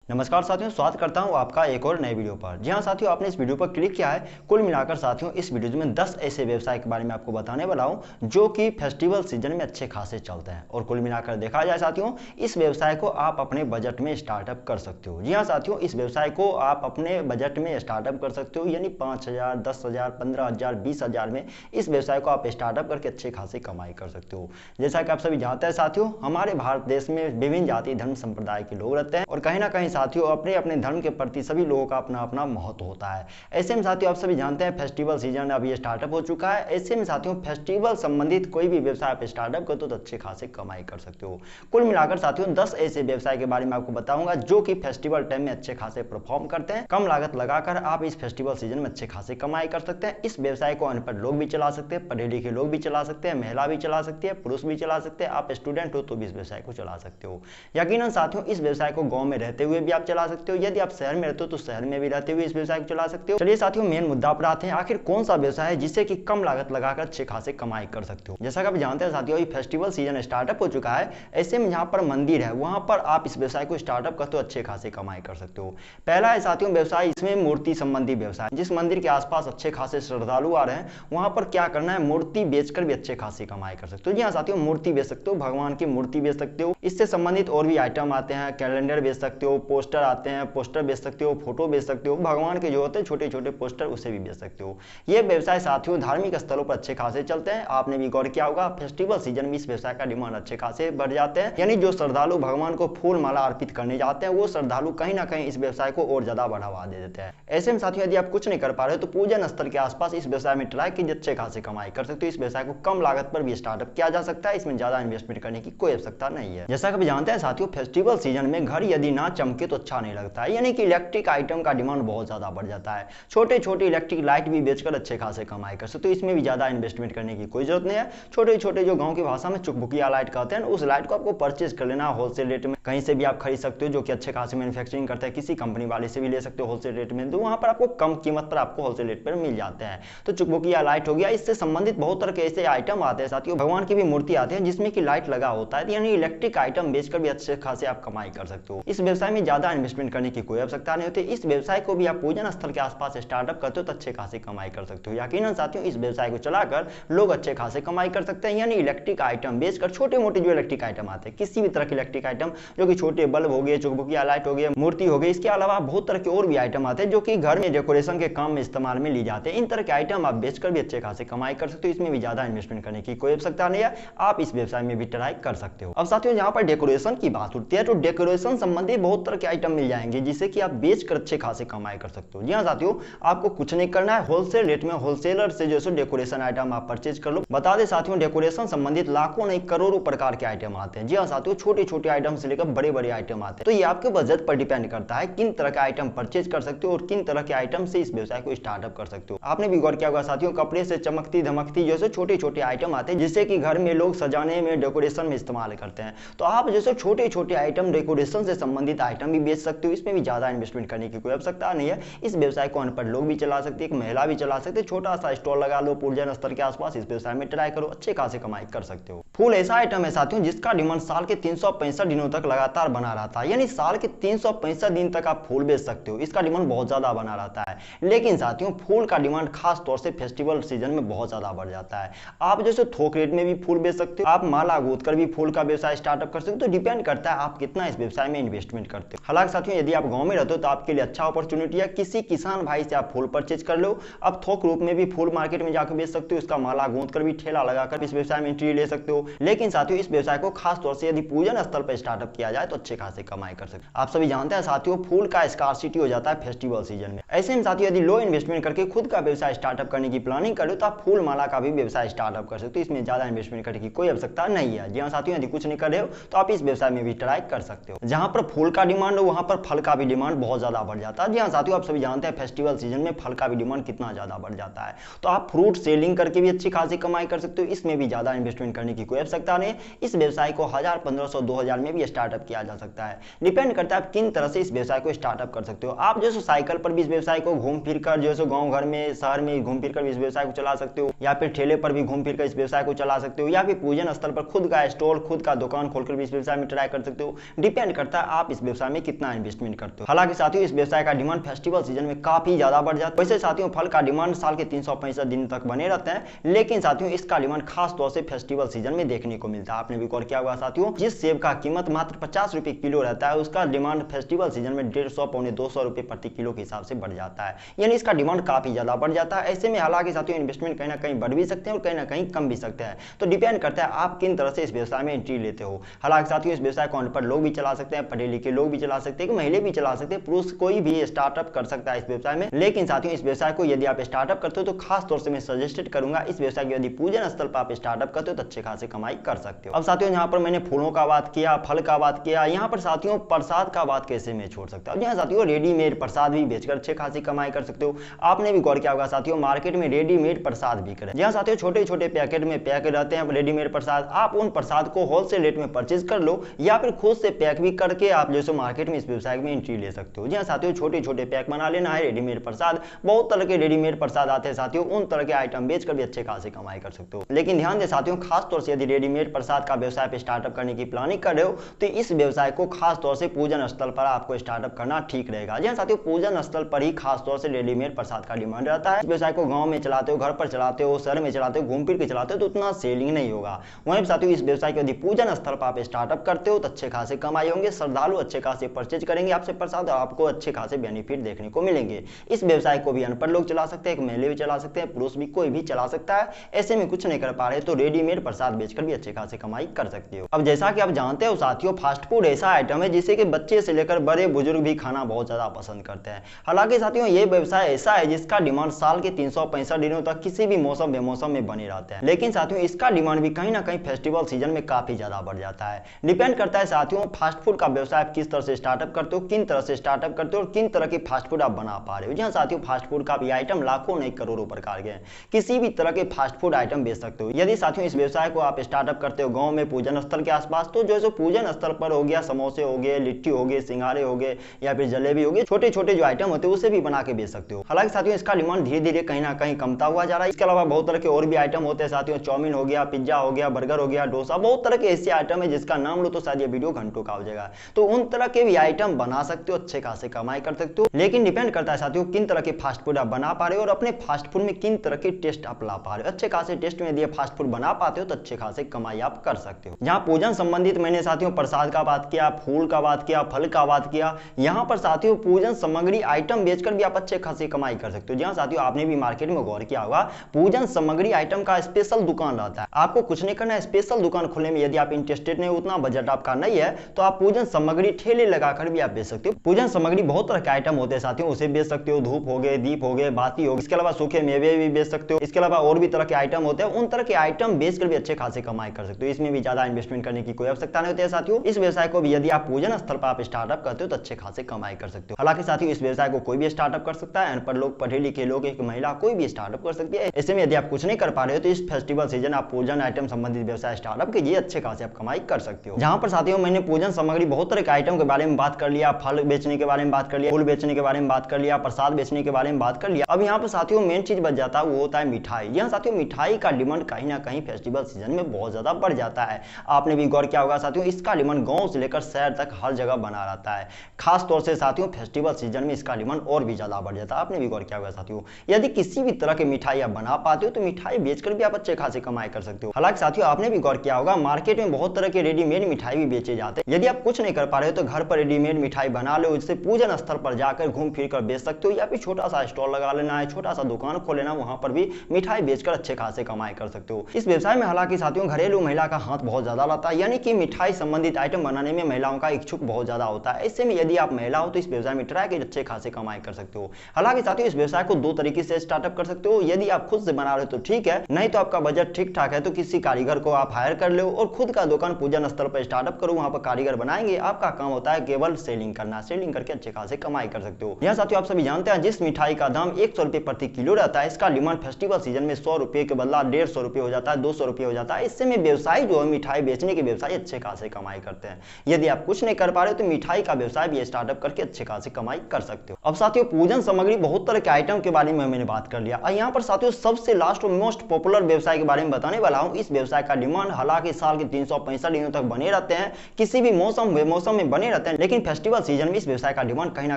नमस्कार साथियों, स्वागत करता हूं आपका एक और नए वीडियो पर। जी हां साथियों, आपने इस वीडियो पर क्लिक किया है। कुल मिलाकर साथियों इस वीडियो में 10 ऐसे व्यवसाय के बारे में आपको बताने वाला हूं जो कि फेस्टिवल सीजन में अच्छे खासे चलते हैं। और कुल मिलाकर देखा जाए साथियों, इस व्यवसाय को आप अपने बजट में स्टार्टअप कर सकते हो। जी हाँ साथियों, इस व्यवसाय को आप अपने बजट में स्टार्टअप कर सकते हो, यानी 5,000, 10,000, 15,000, 20,000 में इस व्यवसाय को आप स्टार्टअप करके अच्छे खासी कमाई कर सकते हो। जैसा कि आप सभी जानते हैं साथियों, हमारे भारत देश में विभिन्न जाति धर्म संप्रदाय के लोग रहते हैं और कहीं ना कहीं साथियों अपने अपने धर्म के प्रति सभी लोगों का अपना अपना महत्व होता है। ऐसे में साथियों आप सभी जानते हैं फेस्टिवल सीजन अभी स्टार्टअप हो चुका है। ऐसे में साथियों फेस्टिवल संबंधित कोई भी व्यवसाय आप स्टार्टअप करते हो तो अच्छे खासे कमाई कर सकते हो। कुल मिलाकर साथियों 10 ऐसे व्यवसाय के बारे में आपको बताऊंगा जो कि फेस्टिवल टाइम में अच्छे खासे परफॉर्म करते हैं। कम लागत लगाकर आप इस फेस्टिवल सीजन में अच्छे खासे कमाई कर सकते हैं। इस व्यवसाय को अनपढ़ लोग भी चला सकते हैं, पढ़े लिखे लोग भी चला सकते हैं, महिला भी चला सकती है, पुरुष भी चला सकते हैं। आप स्टूडेंट हो तो भी इस व्यवसाय को चला सकते हो। यकीनन साथियों इस व्यवसाय को गांव में रहते हुए भी आप चला सकते हो। यदि आप शहर में रहते हो तो शहर में भी रहते हुए इस व्यवसाय को चला सकते हो। चलिए साथियों मेन मुद्दा पर आते हैं, आखिर कौन सा व्यवसाय है जिससे कि कम लागत लगाकर अच्छे खासे कमाई कर सकते हो। जैसा कि आप जानते हैं साथियों ये फेस्टिवल सीजन स्टार्टअप हो चुका है। ऐसे में जहां पर मंदिर है वहां पर आप इस व्यवसाय को स्टार्टअप करते हो अच्छे खासे कमाई कर सकते हो। पहला है साथियों व्यवसाय, इसमें मूर्ति संबंधी व्यवसाय। जिस मंदिर के आसपास अच्छे खासे श्रद्धालु आ रहे हैं वहां पर क्या करना है, मूर्ति बेचकर भी अच्छे खासी कमाई कर सकते हो। जी हाँ साथियों, मूर्ति बेच सकते हो, भगवान की मूर्ति बेच सकते हो। इससे संबंधित और भी आइटम आते हैं, कैलेंडर बेच सकते हो, पोस्टर आते हैं, पोस्टर बेच सकते हो, फोटो बेच सकते हो, भगवान के जो होते हैं छोटे छोटे पोस्टर उसे भी बेच सकते हो। ये व्यवसाय साथियों धार्मिक स्थलों पर अच्छे खासे चलते हैं। आपने भी गौर किया होगा फेस्टिवल सीजन में इस व्यवसाय का डिमांड अच्छे खासे बढ़ जाते हैं। यानी जो श्रद्धालु भगवान को फूल माला अर्पित करने जाते हैं वो श्रद्धालु कहीं ना कहीं इस व्यवसाय को और ज्यादा बढ़ावा दे देते हैं। ऐसे में साथियों यदि आप कुछ नहीं कर पा रहे हो तो पूजन स्थल के आसपास इस व्यवसाय में ट्राई कीजिए, अच्छे खासे कमाई कर सकते हो। इस व्यवसाय को कम लागत पर भी स्टार्टअप किया जा सकता है, इसमें ज्यादा इन्वेस्टमेंट करने की कोई आवश्यकता नहीं है। जैसा कि आप जानते हैं साथियों फेस्टिवल सीजन में घर यदि ना चमके तो अच्छा नहीं लगता है, यानी कि इलेक्ट्रिक आइटम का डिमांड बहुत ज्यादा बढ़ जाता है। छोटे छोटे इलेक्ट्रिक लाइट भी बेचकर अच्छे खासे कमाई कर सकते हो, इसमें भी ज्यादा इन्वेस्टमेंट करने की कोई जरूरत नहीं है। छोटे छोटे जो गांव की भाषा में चुकभुकिया लाइट कहते हैं उस लाइट को आपको परचेज कर लेना होलसेल रेट में, कहीं से भी आप खरीद सकते हो जो कि अच्छे खासे मैन्युफैक्चरिंग करते हैं, किसी कंपनी वाले से भी ले सकते हो होलसेल रेट में, तो वहां पर आपको कम कीमत पर आपको होलसेल रेट पर मिल जाते हैं। तो चुकभुकिया लाइट हो गया, इससे संबंधित बहुत तरह के ऐसे आइटम आते हैं साथियों, भगवान की भी मूर्ति आती है जिसमें कि लाइट लगा होता है, यानी इलेक्ट्रिक आइटम बेचकर भी अच्छे खासे आप कमाई कर सकते हो। इस व्यवसाय में ज्यादा इन्वेस्टमेंट करने की कोई आवश्यकता नहीं होती। इस व्यवसाय को भी आप पूजन स्थल के आसपास स्टार्टअप करते हो तो अच्छे खासे कमाई कर सकते हो। यकीनन साथियों इस व्यवसाय को चलाकर लोग अच्छे खासे कमाई कर सकते हैं, यानी इलेक्ट्रिक आइटम बेचकर छोटे मोटे जो इलेक्ट्रिक आइटम आते हैं, किसी भी तरह के इलेक्ट्रिक आइटम जो कि छोटे बल्ब हो गए, चुकभुकिया लाइट हो गए, मूर्ति हो गई, इसके अलावा बहुत तरह के और भी आइटम आते हैं जो कि घर में डेकोरेशन के काम में इस्तेमाल में ली जाते हैं। इन तरह के आइटम आप बेचकर भी अच्छे खासे कमाई कर सकते हो, इसमें भी ज्यादा इन्वेस्टमेंट करने की कोई आवश्यकता नहीं है। आप इस व्यवसाय में भी ट्राई कर सकते हो। अब साथियों जहां पर डेकोरेशन की बात होती है तो डेकोरेशन संबंधी बहुत तरह के आइटम मिल जाएंगे जिससे कि आप बेचकर अच्छे खासे कमाई कर सकते हो। जी हाँ साथियों, आपको कुछ नहीं करना है, होलसेल रेट में होलसेलर से जो है डेकोरेशन आइटम आप परचेज कर लो। बता दें साथियों डेकोरेशन संबंधित लाखों नहीं करोड़ों प्रकार के आइटम आते हैं। जी हाँ साथियों, छोटे छोटे आइटम से लेकर बड़े बड़े आइटम आते हैं। तो ये आपके बजट पर डिपेंड करता है किन तरह के आइटम परचेज कर सकते हो और किन तरह के आइटम से इस व्यवसाय को स्टार्टअप कर सकते हो। आपने भी गौर किया होगा साथियों, कपड़े से चमकती धमकती जैसे छोटे छोटे आइटम आते हैं जिससे कि घर में लोग सजाने में डेकोरेशन में इस्तेमाल करते हैं। तो आप जैसे छोटे छोटे आइटम डेकोरेशन से संबंधित आइटम भी बेच सकते हो, इसमें भी ज्यादा इन्वेस्टमेंट करने की कोई आवश्यकता नहीं है। इस व्यवसाय को अनपढ़ लोग भी चला सकते हैं, एक महिला भी चला सकते हैं। छोटा सा स्टॉल लगा लो पूजन स्थल के आसपास, इस व्यवसाय में ट्राई करो, अच्छे खासे कमाई कर सकते हो। फूल ऐसा आइटम है साथियों जिसका डिमांड साल के 365 दिनों तक लगातार बना रहता है, यानी साल के 365 दिन तक आप फूल बेच सकते हो। इसका डिमांड बहुत ज्यादा बना रहता है, लेकिन साथियों फूल का डिमांड खास तौर से फेस्टिवल सीजन में बहुत ज्यादा बढ़ जाता है। आप जैसे थोक रेट में भी फूल बेच सकते हो, आप माला गूंथ कर भी फूल का व्यवसाय स्टार्टअप कर सकते हो। तो डिपेंड करता है आप कितना इस व्यवसाय में इन्वेस्टमेंट करते हो। हालांकि साथियों यदि आप गांव में रहते हो तो आपके लिए अच्छा अपॉर्चुनिटी है, किसी किसान भाई से आप फूल परचेज कर लो। आप थोक रूप में भी फूल मार्केट में जाकर बेच सकते हो, इसका माला गूंथ कर भी ठेला लगाकर इस व्यवसाय में एंट्री ले सकते हो। लेकिन साथियों इस व्यवसाय को खास तौर से यदि पूजन स्थल पर स्टार्टअप किया जाए तो अच्छे खासे कमाई कर सकते हो। आप सभी जानते हैं साथियों फूल का स्कार्सिटी हो जाता है फेस्टिवल सीजन में। ऐसे में साथियों यदि लो इन्वेस्टमेंट करके खुद का व्यवसाय स्टार्टअप करने की प्लानिंग करो तो आप फूल माला का भी व्यवसाय स्टार्टअप कर सकते हो, इसमें ज्यादा इन्वेस्टमेंट करने की कोई आवश्यकता नहीं है। जी हाँ साथियों, यदि कुछ नहीं कर रहे हो तो आप इस व्यवसाय में भी ट्राई कर सकते हो। जहां पर फूल का डिमांड हो वहां पर फल का भी डिमांड बहुत ज्यादा बढ़ जाता है। जी हाँ साथियों, आप सभी जानते हैं फेस्टिवल सीजन में फल का भी डिमांड कितना ज्यादा बढ़ जाता है। तो आप फ्रूट सेलिंग करके भी अच्छी खासी कमाई कर सकते हो, इसमें भी ज्यादा इन्वेस्टमेंट करने की कोई आवश्यकता नहीं। इस व्यवसाय को 1000, 1500, 2000 में भी स्टार्टअप किया जा सकता है। डिपेंड करता है आप किन तरह से इस व्यवसाय को स्टार्टअप कर सकते हो। आप जैसे साइकिल पर भी इस व्यवसाय को घूम फिर कर जैसे गाँव घर में शहर में घूम फिर कर इस व्यवसाय को चला सकते हो, या फिर ठेले पर भी घूम फिर कर इस व्यवसाय को चला सकते हो, या फिर पूजन स्थल पर खुद का स्टॉल खुद का दुकान खोलकर भी इस व्यवसाय में ट्राई कर सकते हो। डिपेंड करता है आप इस व्यवसाय में कितना इन्वेस्टमेंट करते हो। हालांकि साथियों इस व्यवसाय का डिमांड फेस्टिवल सीजन में काफी ज्यादा बढ़ जाता है। वैसे साथियों फल का डिमांड साल के 365 दिन तक बने रहते हैं, लेकिन साथियों इसका डिमांड खास तौर से फेस्टिवल सीजन में देखने को मिलता है। आपने भी गौर किया होगा साथियों, जिस सेब का कीमत मात्र 50 रुपए किलो रहता है, उसका डिमांड फेस्टिवल सीजन में 150 पौने 200 रुपए प्रति किलो के हिसाब से बढ़ जाता है, यानी इसका डिमांड काफी ज्यादा बढ़ जाता है। ऐसे में हालांकि साथियों इन्वेस्टमेंट कहीं ना कहीं बढ़ भी सकते हैं और कहीं ना कहीं कम भी सकते हैं, तो डिपेंड करता है आप किन तरह से इस व्यवसाय में एंट्री लेते हो। हालांकि साथियों इस व्यवसाय को अनपढ़ लोग भी चला सकते हैं, पढ़े लिखे लोग भी चला सकते हैं, महिला भी चला सकते हैं, पुरुष कोई भी स्टार्टअप कर सकता है इस व्यवसाय में। लेकिन साथियों इस व्यवसाय को यदि आप स्टार्टअप करते हो तो खास तौर से मैं सजेस्टेड करूंगा इस व्यवसाय की यदि पूजन स्थल पर आप स्टार्टअप करते हो तो अच्छे खासे कमाई कर सकते हो। अब साथियों यहाँ पर मैंने फूलों का बात किया, फल का बात किया, यहाँ पर साथियों प्रसाद का बात कैसे मैं छोड़ सकता हूँ। यहाँ साथियों रेडीमेड प्रसाद भी बेचकर अच्छे खासी कमाई कर सकते हो। आपने भी गौर किया होगा साथियों मार्केट में रेडीमेड प्रसाद बिक रहे हैं, जहाँ साथियों छोटे छोटे पैकेट में पैक रहते हैं रेडीमेड प्रसाद। आप उन प्रसाद को होलसेल रेट में परचेज कर लो या फिर खुद से पैक भी करके आप जैसे मार्केट में इस व्यवसाय में एंट्री ले सकते हो। जहाँ साथियों छोटे छोटे पैक बना लेना है रेडीमेड प्रसाद, बहुत तरह के रेडीमेड प्रसाद आते हैं साथियों, उन तरह के आइटम बेचकर भी अच्छे खासे कमाई कर सकते हो। लेकिन ध्यान दे साथियों, खास तौर से यदि रेडीमेड प्रसाद का व्यवसाय पे स्टार्टअप करने की प्लानिंग कर रहे हो तो इस व्यवसाय को खास तौर से पूजन स्थल पर आपको स्टार्टअप करना ठीक रहेगा। जहाँ साथियों पूजन स्थल पर ही खास तौर से रेडीमेड प्रसाद का डिमांड रहता है। इस व्यवसाय को गांव में चलाते हो, घर पर चलाते हो, शहर में चलाते हो, घूम फिर के चलाते हो तो उतना सेलिंग नहीं होगा। वहीं साथियों इस व्यवसाय को यदि पूजन स्थल पर आप स्टार्टअप करते हो तो अच्छे खासे कमाई होंगे, श्रद्धालु अच्छे खासे परचेज करेंगे आपसे प्रसाद और आपको अच्छे खासे बेनिफिट देखने को मिलेंगे। इस व्यवसाय को भी अनपढ़ लोग चला सकते हैं, महिला भी चला सकते हैं, पुरुष भी कोई भी चला सकता है। ऐसे में कुछ नहीं कर पा रहे तो रेडीमेड प्रसाद बेचकर भी अच्छे खासे कमाई कर सकते हो। अब जैसा कि आप जानते हो साथियों फास्ट फूड ऐसा आइटम है जिसे कि बच्चे से लेकर बड़े बुजुर्ग भी खाना बहुत ज्यादा पसंद करते हैं। हालांकि साथियों ये व्यवसाय ऐसा है जिसका डिमांड साल के 365 दिनों तक किसी भी मौसम बेमौसम में बने रहते हैं, लेकिन साथियों इसका डिमांड भी कहीं ना कहीं फेस्टिवल सीजन में काफी ज्यादा बढ़ जाता है। डिपेंड करता है साथियों फास्ट फूड का व्यवसाय आप किस तरह से स्टार्टअप करते हो, किन तरह से स्टार्टअप करते हो और किन तरह के फास्ट फूड आप बना पा रहे हो। जहाँ साथियों फास्ट फूड का भी आइटम लाखों नहीं करोड़ों प्रकार के हैं, किसी भी तरह के फास्ट फूड आइटम बेच सकते हो। यदि साथियों इस व्यवसाय को आप स्टार्टअप करते हो गांव में पूजन स्थल के आसपास, तो जो पूजन स्थल पर हो गया समोसे हो गए, लिट्टी हो गए, सिंगारे हो गए या फिर जलेबी हो गए, छोटे छोटे जो आइटम होते हैं उसे भी बना के बेच सकते हो। हालांकि साथियों इसका डिमांड धीरे धीरे कहीं ना कहीं कमता हुआ जा रहा है। इसके अलावा बहुत तरह के और भी आइटम होते हैं साथियों, चाउमीन हो गया, पिज्जा हो गया, बर्गर हो गया, डोसा, बहुत तरह के ऐसे आइटम है जिसका नाम लो तो शायद ये वीडियो घंटों का हो जाएगा। तो उन तरह के भी आइटम बना सकते हो, अच्छे खासे कमाई कर सकते हो। लेकिन डिपेंड करता है साथियों किन तरह के फास्ट फूड आप बना पा रहे हो और अपने फास्ट फूड में किन तरह के टेस्ट आप ला पा रहे हो। अच्छे खासे टेस्ट में यदि फास्ट फूड बना पाते हो तो अच्छे खासे कमाई आप कर सकते हो। जहां पूजन संबंधित मैंने साथियों प्रसाद का बात किया, फूल का बात किया, फल का बात किया, यहां पर साथियों पूजन सामग्री आइटम बेचकर भी आप अच्छे खासे कमाई कर सकते हो। जहां साथियों आपने भी मार्केट में गौर किया होगा पूजन सामग्री आइटम का स्पेशल दुकान रहता है, आपको कुछ नहीं करना है, स्पेशल दुकान खोलने में यदि आप इंटरेस्टेड नहीं, उतना बजट आपका नहीं है तो आप पूजन सामग्री ठेले लगाकर भी आप बेच सकते हो। पूजन सामग्री बहुत तरह के आइटम होते हैं साथियों, उसे बेच सकते हो, धूप हो गए, दीप हो गए, बाती हो गए, इसके अलावा सूखे मेवे भी बेच सकते हो। इसके अलावा और भी तरह के आइटम होते हैं, उन तरह के आइटम बेचकर भी अच्छे खासे कमाई कर सकते हो। इसमें भी ज्यादा इन्वेस्टमेंट करने की कोई आवश्यकता नहीं होती है साथियों। इस व्यवसाय को भी यदि आप पूजन स्थल पर आप स्टार्टअप करते हो तो अच्छे खासे कमाई कर सकते हो। हालांकि साथियों इस व्यवसाय को कोई भी स्टार्टअप कर सकता है, अनपढ़ लोग, पढ़े लिखे लोग, एक महिला, कोई भी स्टार्टअप कर सकती है। ऐसे में यदि आप कुछ नहीं कर पा रहे हो तो इस फेस्टिवल सीजन आप पूजन आइटम संबंधित व्यवसाय स्टार्टअप कीजिए, अच्छे खासे आप कमाई कर सकते हो। जहां पर साथियों मैंने पूजन सामग्री बहुत तरह के आइटम के बारे में बात कर लिया, फल बेचने के बारे में बात कर लिया, फूल बेचने के बारे में बात कर लिया, प्रसाद बेचने के बारे में बात कर लिया। अब यहाँ पर साथियों मेन चीज बच जाता है वो होता है मिठाई। यहाँ साथियों मिठाई का डिमांड कहीं ना कहीं फेस्टिवल सीजन में बहुत ज्यादा बढ़ जाता है। आपने भी गौर किया होगा साथियों इसका डिमांड गांव से लेकर शहर तक हर जगह बना रहता है। खास तौर से साथियों फेस्टिवल सीजन में इसका डिमांड और भी ज्यादा बढ़ जाता है। आपने भी गौर किया होगा साथियों यदि किसी भी तरह की मिठाई आप बना पाते हो तो मिठाई बेचकर भी आप अच्छे खासे कमाई कर सकते हो। हालांकि साथियों आपने भी गौर किया होगा मार्केट में बहुत तरह के रेडीमेड मिठाई भी बेचे जाते हैं। यदि आप कुछ नहीं कर पा रहे हो तो घर पर रेडीमेड मिठाई बना लो, इससे पूजन स्थल पर जाकर घूम फिर कर बेच सकते हो या फिर छोटा सा स्टॉल लगा लेना है, छोटा सा दुकान खोल लेना, वहां पर भी मिठाई बेचकर अच्छे खासे कमाई कर सकते हो। इस व्यवसाय में हालांकि साथियों घरेलू महिला का हाथ बहुत ज्यादा रहता है, यानी कि मिठाई संबंधित आइटम बनाने में महिलाओं का इच्छुक बहुत ज्यादा होता है। ऐसे में यदि आप महिला हो तो इस व्यवसाय में ट्राई कर अच्छे खासे कमाई कर सकते हो। हालांकि साथियों इस व्यवसाय को दो तरीके से स्टार्टअप कर सकते हो। यदि आप खुद से बना रहे हो तो ठीक है, नहीं तो आपका बजट ठीक ठाक है तो किसी कारीगर को आप हायर कर लो और खुद का दुकान पूजन स्थल पर स्टार्टअप करो, वहां पर कारीगर बनाएंगे, आपका काम होता है केवल सेलिंग करना, सेलिंग करके अच्छे खासे कमाई कर सकते हो। यहाँ साथियों आप सभी जानते हैं जिस मिठाई का दाम 100 रुपए प्रति किलो रहता है, इसका डिमांड फेस्टिवल सीजन में 100 रुपए के बदला 150 रुपए हो जाता है, 200 रुपए हो जाता है। इससे में व्यवसायी जो है मिठाई बेचने के व्यवसाय अच्छे खासे कमाई करते हैं। यदि आप कुछ नहीं कर पा रहे हो तो मिठाई का व्यवसाय भी स्टार्टअप करके अच्छे खासे कमाई कर सकते हो। अब साथियों पूजन सामग्री बहुत तरह के आइटम के बारे में मैंने बात कर लिया। यहाँ पर साथियों सबसे लास्ट और मोस्ट पॉपुलर व्यवसाय के बारे में बताने वाला हूँ। इस व्यवसाय का डिमांड हालांकि साल के 365 दिनों तक बने रहते हैं, किसी भी मौसम बेमौसम में बने रहते रहते हैं, लेकिन फेस्टिवल सीजन में इस व्यवसाय का डिमांड कहीं ना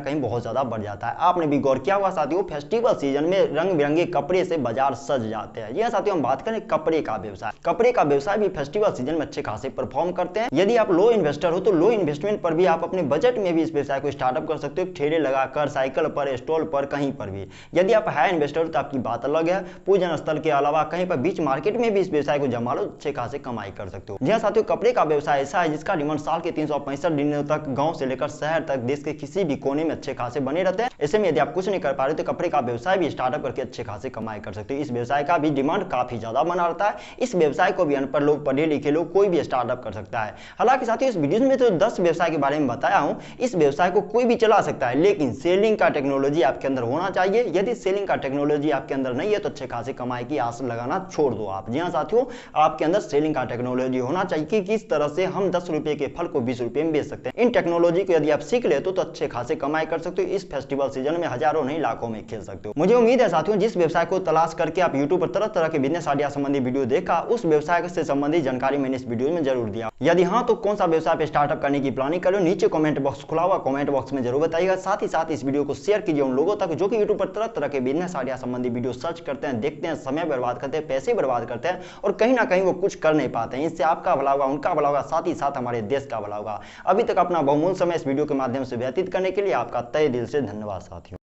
कहीं बहुत ज्यादा बढ़ जाता है। आपने भी गौर किया होगा साथियों, फेस्टिवल सीजन में रंग बिरंगे कपड़े से बाजार सज जाते हैं। यह साथियों हम बात करें कपड़े का व्यवसाय। कपड़े का व्यवसाय भी फेस्टिवल सीजन में अच्छे खासे परफॉर्म करते हैं। यदि आप लो इन्वेस्टर हो तो लो इन्वेस्टमेंट पर भी आप अपने बजट में भी इस व्यवसाय को स्टार्टअप कर सकते हो, ठेले लगाकर, साइकिल पर, स्टॉल पर, कहीं पर भी। यदि आप हाई इन्वेस्टर हो तो आपकी बात अलग है, पूजन स्थल के अलावा कहीं पर बीच मार्केट में भी इस व्यवसाय को जमा लो, अच्छे खासे कमाई कर सकते हो। जी हाँ साथियों, कपड़े का व्यवसाय ऐसा है जिसका डिमांड साल के 365 दिनों तक गांव से लेकर शहर तक देश के किसी भी कोने में अच्छे खासे बने रहते हैं। ऐसे में यदि आप कुछ नहीं कर पा रहे तो कपड़े का व्यवसाय भी स्टार्टअप करके अच्छे खासे कमाई कर सकते हो। इस व्यवसाय का भी डिमांड काफी ज्यादा बना रहता है। इस व्यवसाय को भी अनपढ़ लोग, पढ़े लिखे लोग, कोई भी स्टार्टअप कर सकता है। हालांकि साथियों इस वीडियो में तो 10 व्यवसाय के बारे में बताया हूं, इस व्यवसाय को कोई भी चला सकता है, लेकिन सेलिंग का टेक्नोलॉजी आपके अंदर होना चाहिए। यदि सेलिंग का टेक्नोलॉजी आपके अंदर नहीं है तो अच्छे खासे कमाई की आस लगाना छोड़ दो आप। जी हाँ साथियों, आपके अंदर सेलिंग का टेक्नोलॉजी होना चाहिए कि किस तरह से हम 10 रुपए के फल को 20 रुपए में बेच सकते हैं। इन टेक्नोलॉजी को यदि आप सीख लेते हो तो अच्छे खासे कमाई कर सकते हो। इस फेस्टिवल सीजन में हजारों नहीं लाखों में खेल सकते हो। मुझे उम्मीद है साथियों जिस व्यवसाय को तलाश करके आप यूट्यूब पर तरह तरह के बिजनेस आइडिया संबंधी वीडियो देखा, उस व्यवसाय से संबंधित जानकारी मैंने इस वीडियो में जरूर दिया। यदि हाँ तो कौन सा व्यवसाय पे स्टार्टअप करने की प्लानिंग करो, नीचे कमेंट बॉक्स खुला हुआ, कमेंट बॉक्स में जरूर बताइएगा। साथ ही साथ इस वीडियो को शेयर कीजिए उन लोगों तक जो कि यूट्यूब पर तरह तरह के बिजनेस आइडिया संबंधी वीडियो सर्च करते हैं, देखते हैं, समय बर्बाद करते हैं, पैसे बर्बाद करते हैं और कहीं ना कहीं वो कुछ कर नहीं पाते हैं। इससे आपका भला होगा, उनका भला होगा, साथ ही साथ हमारे देश का भला होगा। अभी तक अपना बहुमूल्य समय इस वीडियो के माध्यम से व्यतीत करने के लिए आपका तहे दिल से धन्यवाद साथियों।